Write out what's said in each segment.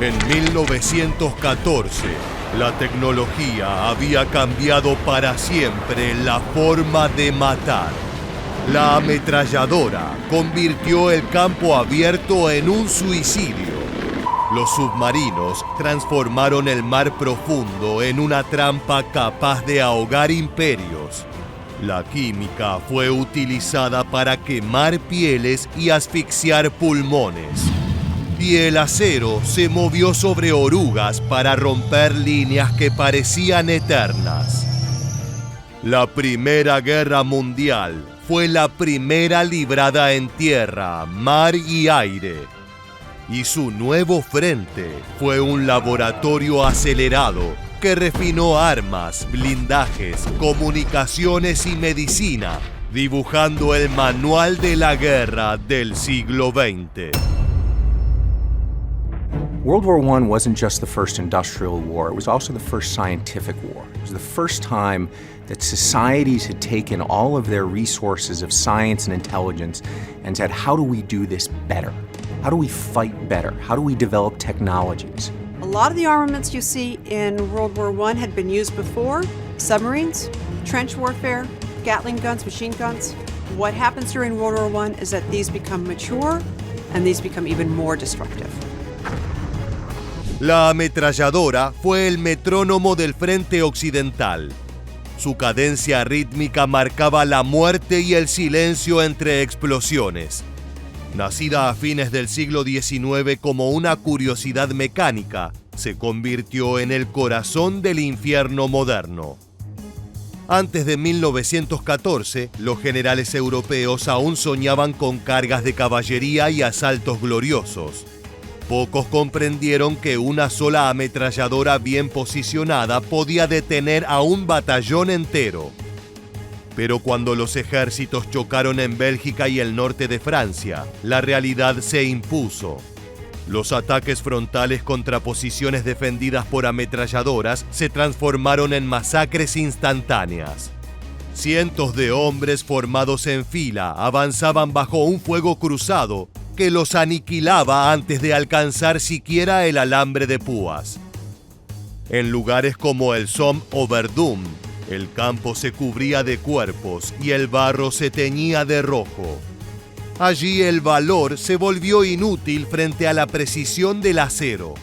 En 1914, la tecnología había cambiado para siempre la forma de matar. La ametralladora convirtió el campo abierto en un suicidio. Los submarinos transformaron el mar profundo en una trampa capaz de ahogar imperios. La química fue utilizada para quemar pieles y asfixiar pulmones. Y el acero se movió sobre orugas para romper líneas que parecían eternas. La Primera Guerra Mundial fue la primera librada en tierra, mar y aire. Y su nuevo frente fue un laboratorio acelerado que refinó armas, blindajes, comunicaciones y medicina, dibujando el manual de la guerra del siglo XX. World War I wasn't just the first industrial war, it was also the first scientific war. It was the first time that societies had taken all of their resources of science and intelligence and said, how do we do this better? How do we fight better? How do we develop technologies? A lot of the armaments you see in World War I had been used before. Submarines, trench warfare, Gatling guns, machine guns. What happens during World War I is that these become mature and these become even more destructive. La ametralladora fue el metrónomo del frente occidental. Su cadencia rítmica marcaba la muerte y el silencio entre explosiones. Nacida a fines del siglo XIX como una curiosidad mecánica, se convirtió en el corazón del infierno moderno. Antes de 1914, los generales europeos aún soñaban con cargas de caballería y asaltos gloriosos. Pocos comprendieron que una sola ametralladora bien posicionada podía detener a un batallón entero. Pero cuando los ejércitos chocaron en Bélgica y el norte de Francia, la realidad se impuso. Los ataques frontales contra posiciones defendidas por ametralladoras se transformaron en masacres instantáneas. Cientos de hombres formados en fila avanzaban bajo un fuego cruzado que los aniquilaba antes de alcanzar siquiera el alambre de púas. En lugares como el Somme o Verdun, el campo se cubría de cuerpos y el barro se teñía de rojo. Allí el valor se volvió inútil frente a la precisión del acero.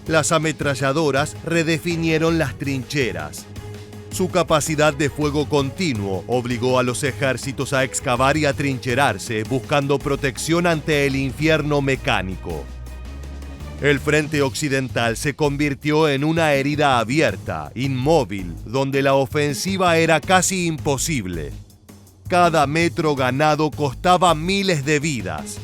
Las ametralladoras redefinieron las trincheras. Su capacidad de fuego continuo obligó a los ejércitos a excavar y atrincherarse, buscando protección ante el infierno mecánico. El frente occidental se convirtió en una herida abierta, inmóvil, donde la ofensiva era casi imposible. Cada metro ganado costaba miles de vidas.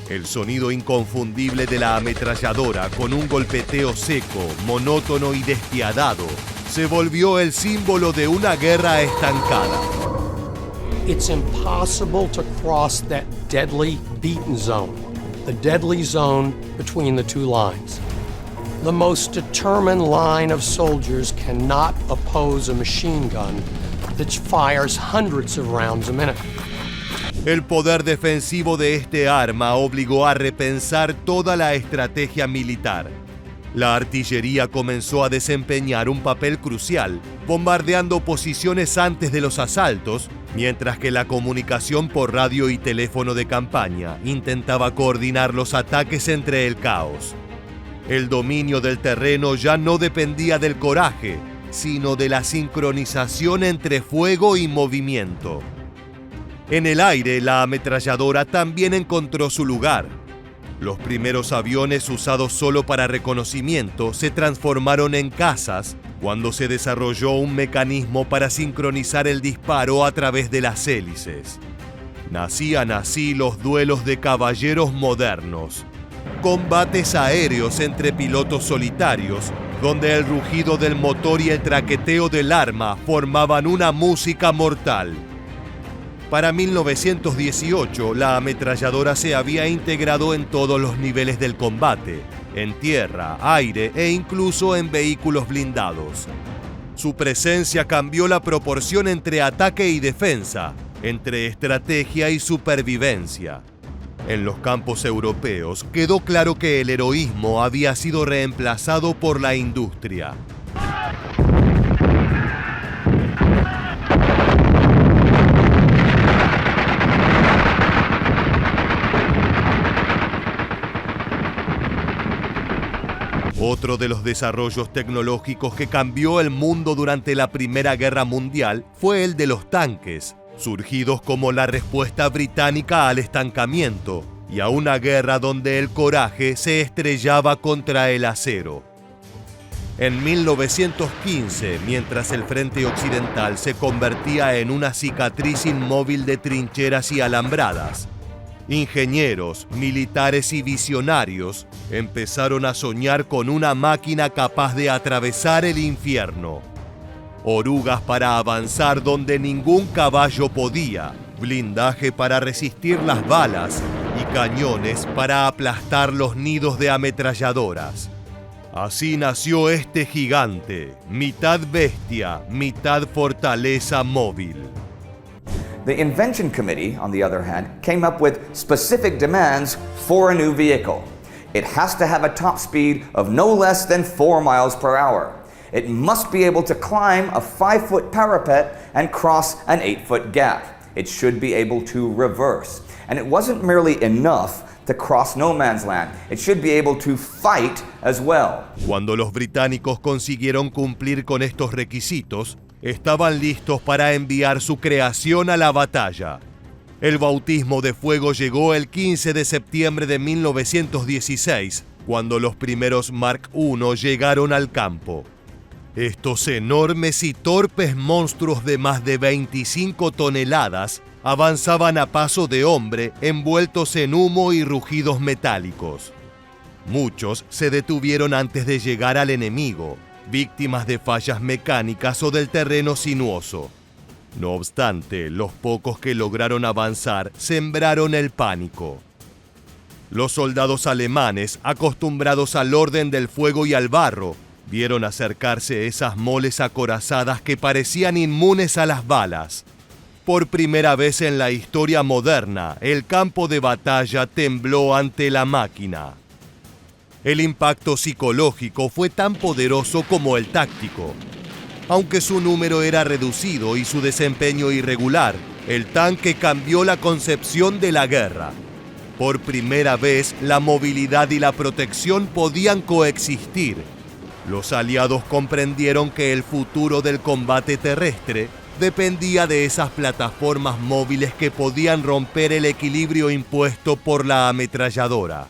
El sonido inconfundible de la ametralladora, con un golpeteo seco, monótono y despiadado, se volvió el símbolo de una guerra estancada. It's impossible to cross that deadly beaten zone, the deadly zone between the two lines. The most determined line of soldiers cannot oppose a machine gun that fires hundreds of rounds a minute. El poder defensivo de este arma obligó a repensar toda la estrategia militar. La artillería comenzó a desempeñar un papel crucial, bombardeando posiciones antes de los asaltos, mientras que la comunicación por radio y teléfono de campaña intentaba coordinar los ataques entre el caos. El dominio del terreno ya no dependía del coraje, sino de la sincronización entre fuego y movimiento. En el aire, la ametralladora también encontró su lugar. Los primeros aviones usados solo para reconocimiento se transformaron en cazas cuando se desarrolló un mecanismo para sincronizar el disparo a través de las hélices. Nacían así los duelos de caballeros modernos, combates aéreos entre pilotos solitarios, donde el rugido del motor y el traqueteo del arma formaban una música mortal. Para 1918, la ametralladora se había integrado en todos los niveles del combate, en tierra, aire e incluso en vehículos blindados. Su presencia cambió la proporción entre ataque y defensa, entre estrategia y supervivencia. En los campos europeos quedó claro que el heroísmo había sido reemplazado por la industria. Otro de los desarrollos tecnológicos que cambió el mundo durante la Primera Guerra Mundial fue el de los tanques, surgidos como la respuesta británica al estancamiento y a una guerra donde el coraje se estrellaba contra el acero. En 1915, mientras el frente occidental se convertía en una cicatriz inmóvil de trincheras y alambradas, ingenieros, militares y visionarios empezaron a soñar con una máquina capaz de atravesar el infierno. Orugas para avanzar donde ningún caballo podía, blindaje para resistir las balas y cañones para aplastar los nidos de ametralladoras. Así nació este gigante, mitad bestia, mitad fortaleza móvil. The Invention Committee, on the other hand, came up with specific demands for a new vehicle. It has to have a top speed of no less than 4 miles per hour. It must be able to climb a 5-foot parapet and cross an 8-foot gap. It should be able to reverse. And it wasn't merely enough to cross no man's land. It should be able to fight as well. Cuando los británicos consiguieron cumplir con estos requisitos, estaban listos para enviar su creación a la batalla. El bautismo de fuego llegó el 15 de septiembre de 1916, cuando los primeros Mark I llegaron al campo. Estos enormes y torpes monstruos de más de 25 toneladas avanzaban a paso de hombre envueltos en humo y rugidos metálicos. Muchos se detuvieron antes de llegar al enemigo, víctimas de fallas mecánicas o del terreno sinuoso. No obstante, los pocos que lograron avanzar sembraron el pánico. Los soldados alemanes, acostumbrados al orden del fuego y al barro, vieron acercarse esas moles acorazadas que parecían inmunes a las balas. Por primera vez en la historia moderna, el campo de batalla tembló ante la máquina. El impacto psicológico fue tan poderoso como el táctico. Aunque su número era reducido y su desempeño irregular, el tanque cambió la concepción de la guerra. Por primera vez, la movilidad y la protección podían coexistir. Los aliados comprendieron que el futuro del combate terrestre dependía de esas plataformas móviles que podían romper el equilibrio impuesto por la ametralladora.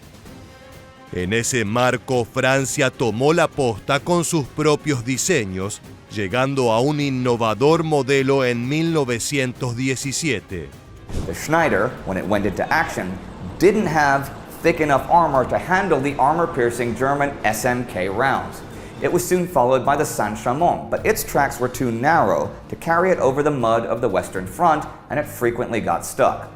En ese marco, Francia tomó la posta con sus propios diseños, llegando a un innovador modelo en 1917. The Schneider, when it went into action, didn't have thick enough armor to handle the armor-piercing German SMK rounds. It was soon followed by the Saint-Chamond, but its tracks were too narrow to carry it over the mud of the Western Front, and it frequently got stuck.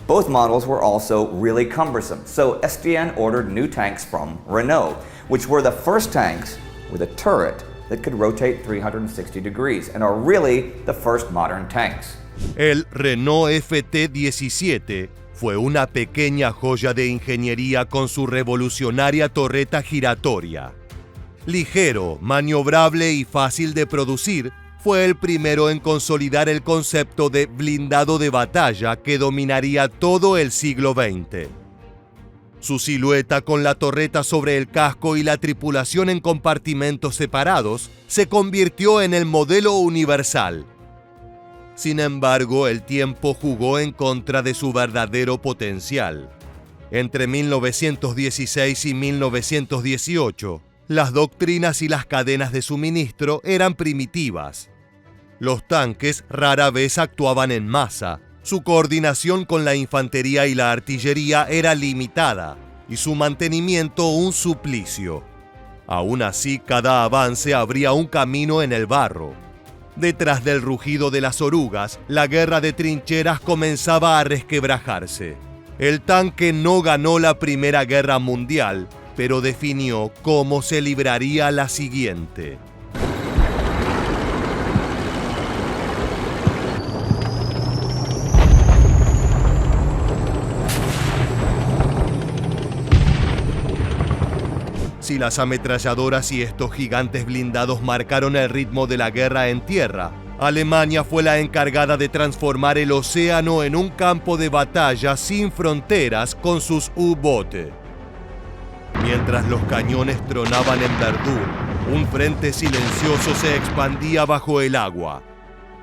Both models were also really cumbersome, so SDN ordered new tanks from Renault, which were the first tanks with a turret that could rotate 360 degrees and are really the first modern tanks. El Renault FT-17 fue una pequeña joya de ingeniería con su revolucionaria torreta giratoria. Ligero, maniobrable y fácil de producir, fue el primero en consolidar el concepto de blindado de batalla que dominaría todo el siglo XX. Su silueta con la torreta sobre el casco y la tripulación en compartimentos separados se convirtió en el modelo universal. Sin embargo, el tiempo jugó en contra de su verdadero potencial. Entre 1916 y 1918, las doctrinas y las cadenas de suministro eran primitivas. Los tanques rara vez actuaban en masa, su coordinación con la infantería y la artillería era limitada, y su mantenimiento un suplicio. Aún así, cada avance abría un camino en el barro. Detrás del rugido de las orugas, la guerra de trincheras comenzaba a resquebrajarse. El tanque no ganó la Primera Guerra Mundial, pero definió cómo se libraría la siguiente. Si las ametralladoras y estos gigantes blindados marcaron el ritmo de la guerra en tierra, Alemania fue la encargada de transformar el océano en un campo de batalla sin fronteras con sus U-Boote. Mientras los cañones tronaban en Verdún, un frente silencioso se expandía bajo el agua.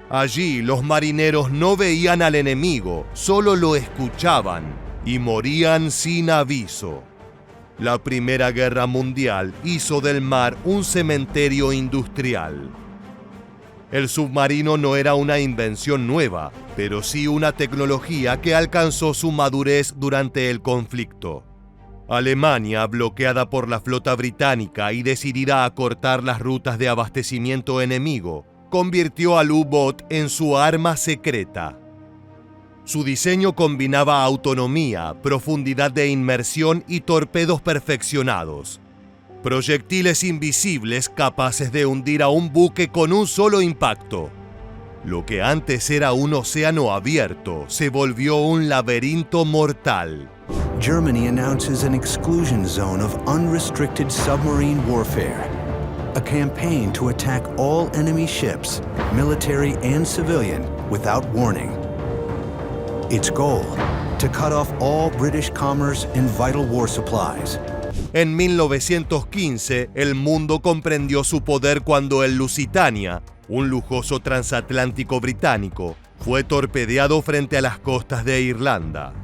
Allí los marineros no veían al enemigo, solo lo escuchaban y morían sin aviso. La Primera Guerra Mundial hizo del mar un cementerio industrial. El submarino no era una invención nueva, pero sí una tecnología que alcanzó su madurez durante el conflicto. Alemania, bloqueada por la flota británica y decidida a cortar las rutas de abastecimiento enemigo, convirtió al U-Boot en su arma secreta. Su diseño combinaba autonomía, profundidad de inmersión y torpedos perfeccionados. Proyectiles invisibles capaces de hundir a un buque con un solo impacto. Lo que antes era un océano abierto se volvió un laberinto mortal. Germany announces an exclusion zone of unrestricted submarine warfare, a campaign to attack all enemy ships, military and civilian, without warning. Its goal, to cut off all British commerce and vital war supplies. En 1915, el mundo comprendió su poder cuando el Lusitania, un lujoso transatlántico británico, fue torpedeado frente a las costas de Irlanda.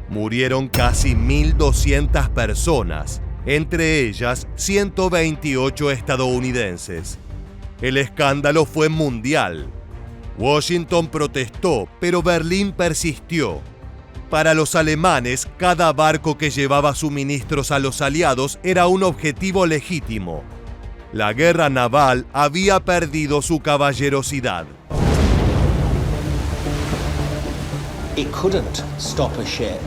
Murieron casi 1.200 personas, entre ellas 128 estadounidenses. El escándalo fue mundial. Washington protestó, pero Berlín persistió. Para los alemanes, cada barco que llevaba suministros a los aliados era un objetivo legítimo. La guerra naval había perdido su caballerosidad. It couldn't stop a ship,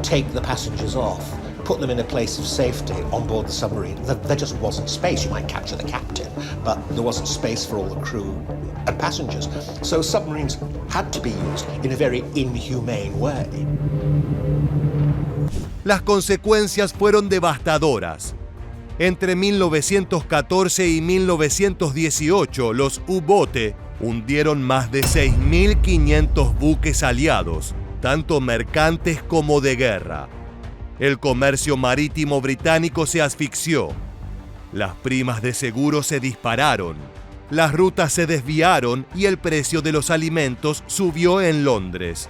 take the passengers off, put them in a place of safety on board the submarine. There just wasn't space. You might capture the captain, but there wasn't space for all the crew and passengers. So submarines had to be used in a very inhumane way. Las consecuencias fueron devastadoras. Entre 1914 y 1918, los U-Boote hundieron más de 6.500 buques aliados, tanto mercantes como de guerra. El comercio marítimo británico se asfixió. Las primas de seguro se dispararon. Las rutas se desviaron y el precio de los alimentos subió en Londres.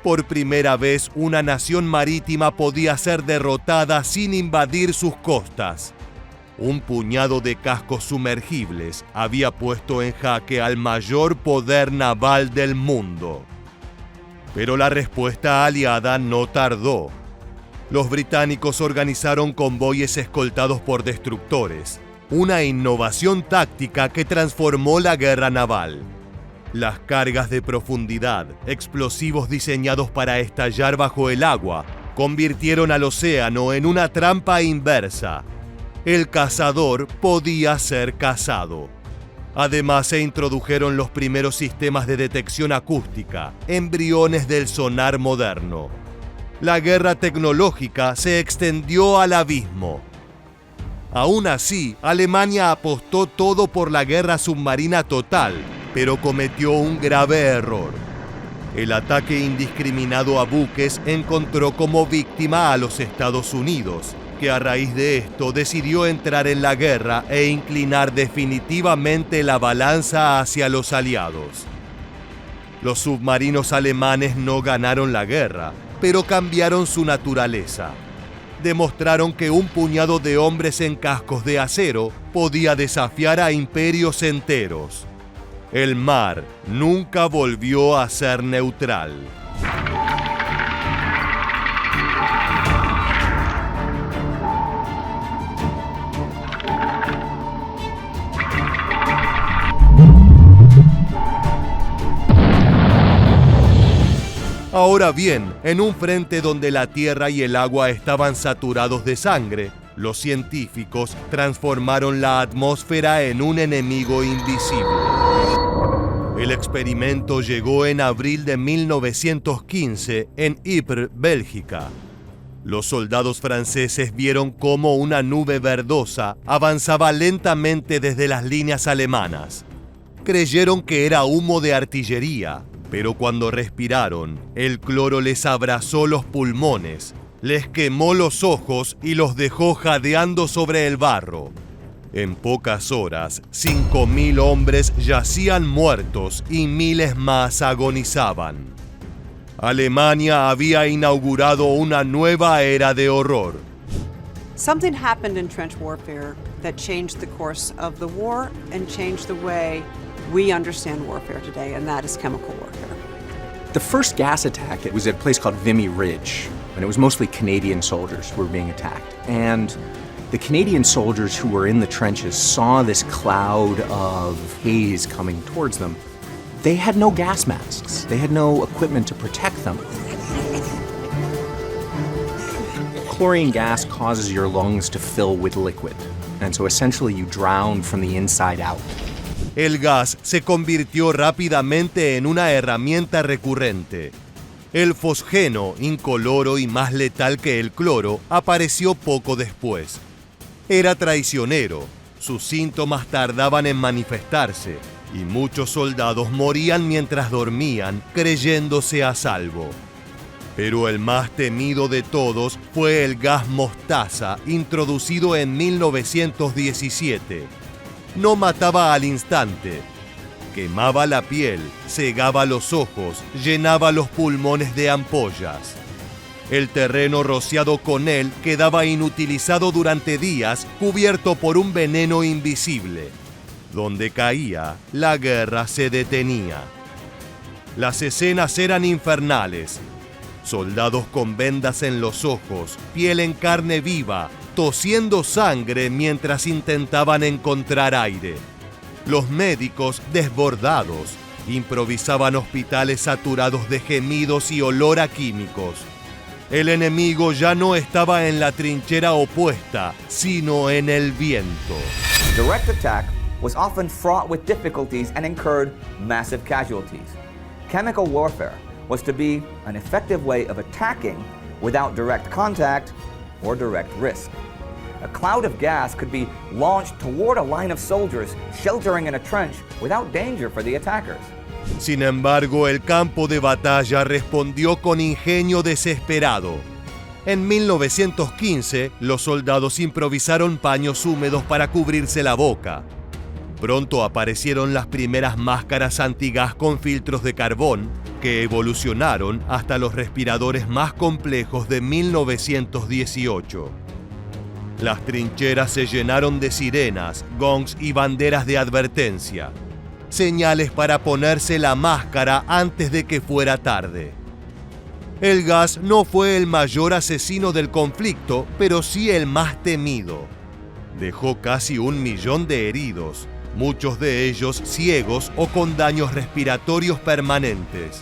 Por primera vez, una nación marítima podía ser derrotada sin invadir sus costas. Un puñado de cascos sumergibles había puesto en jaque al mayor poder naval del mundo. Pero la respuesta aliada no tardó. Los británicos organizaron convoyes escoltados por destructores, una innovación táctica que transformó la guerra naval. Las cargas de profundidad, explosivos diseñados para estallar bajo el agua, convirtieron al océano en una trampa inversa. El cazador podía ser cazado. Además, se introdujeron los primeros sistemas de detección acústica, embriones del sonar moderno. La guerra tecnológica se extendió al abismo. Aún así, Alemania apostó todo por la guerra submarina total, pero cometió un grave error. El ataque indiscriminado a buques encontró como víctima a los Estados Unidos, que a raíz de esto decidió entrar en la guerra e inclinar definitivamente la balanza hacia los aliados. Los submarinos alemanes no ganaron la guerra, pero cambiaron su naturaleza. Demostraron que un puñado de hombres en cascos de acero podía desafiar a imperios enteros. El mar nunca volvió a ser neutral. Ahora bien, en un frente donde la tierra y el agua estaban saturados de sangre, los científicos transformaron la atmósfera en un enemigo invisible. El experimento llegó en abril de 1915 en Ypres, Bélgica. Los soldados franceses vieron cómo una nube verdosa avanzaba lentamente desde las líneas alemanas. Creyeron que era humo de artillería, pero cuando respiraron, el cloro les abrazó los pulmones, les quemó los ojos y los dejó jadeando sobre el barro. En pocas horas, 5.000 hombres yacían muertos y miles más agonizaban. Alemania había inaugurado una nueva era de horror. Something happened in trench warfare that changed the course of the war and changed the way we understand warfare today, and that is chemical warfare. The first gas attack, it was at a place called Vimy Ridge, and it was mostly Canadian soldiers who were being attacked. And the Canadian soldiers who were in the trenches saw this cloud of haze coming towards them. They had no gas masks. They had no equipment to protect them. Chlorine gas causes your lungs to fill with liquid, and so essentially you drown from the inside out. El gas se convirtió rápidamente en una herramienta recurrente. El fosgeno, incoloro y más letal que el cloro, apareció poco después. Era traicionero, sus síntomas tardaban en manifestarse, y muchos soldados morían mientras dormían, creyéndose a salvo. Pero el más temido de todos fue el gas mostaza, introducido en 1917. No mataba al instante. Quemaba la piel, cegaba los ojos, llenaba los pulmones de ampollas. El terreno rociado con él quedaba inutilizado durante días, cubierto por un veneno invisible. Donde caía, la guerra se detenía. Las escenas eran infernales. Soldados con vendas en los ojos, piel en carne viva, tosiendo sangre mientras intentaban encontrar aire. Los médicos, desbordados, improvisaban hospitales saturados de gemidos y olor a químicos. El enemigo ya no estaba en la trinchera opuesta, sino en el viento. Direct attack was often fraught with difficulties and incurred massive casualties. Chemical warfare was to be an effective way of attacking without direct contact or direct risk. A cloud of gas could be launched toward a line of soldiers sheltering in a trench without danger for the attackers. Sin embargo, el campo de batalla respondió con ingenio desesperado. En 1915, los soldados improvisaron paños húmedos para cubrirse la boca. Pronto aparecieron las primeras máscaras antigas con filtros de carbón, que evolucionaron hasta los respiradores más complejos de 1918. Las trincheras se llenaron de sirenas, gongs y banderas de advertencia, señales para ponerse la máscara antes de que fuera tarde. El gas no fue el mayor asesino del conflicto, pero sí el más temido. Dejó casi 1 millón de heridos, muchos de ellos ciegos o con daños respiratorios permanentes.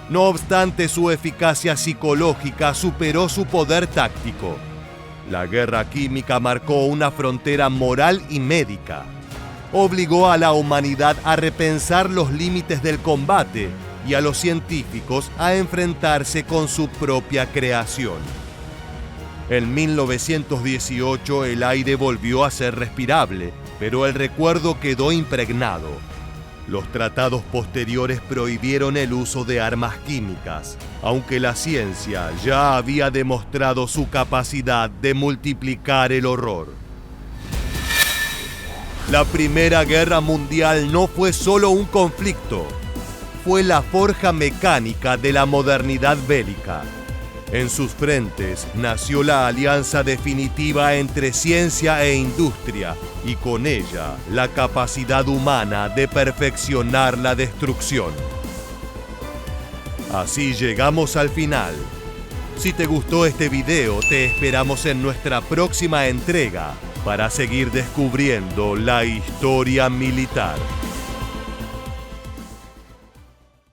No obstante, su eficacia psicológica superó su poder táctico. La guerra química marcó una frontera moral y médica. Obligó a la humanidad a repensar los límites del combate y a los científicos a enfrentarse con su propia creación. En 1918 el aire volvió a ser respirable, pero el recuerdo quedó impregnado. Los tratados posteriores prohibieron el uso de armas químicas, aunque la ciencia ya había demostrado su capacidad de multiplicar el horror. La Primera Guerra Mundial no fue solo un conflicto, fue la forja mecánica de la modernidad bélica. En sus frentes nació la alianza definitiva entre ciencia e industria, y con ella la capacidad humana de perfeccionar la destrucción. Así llegamos al final. Si te gustó este video, te esperamos en nuestra próxima entrega para seguir descubriendo la historia militar.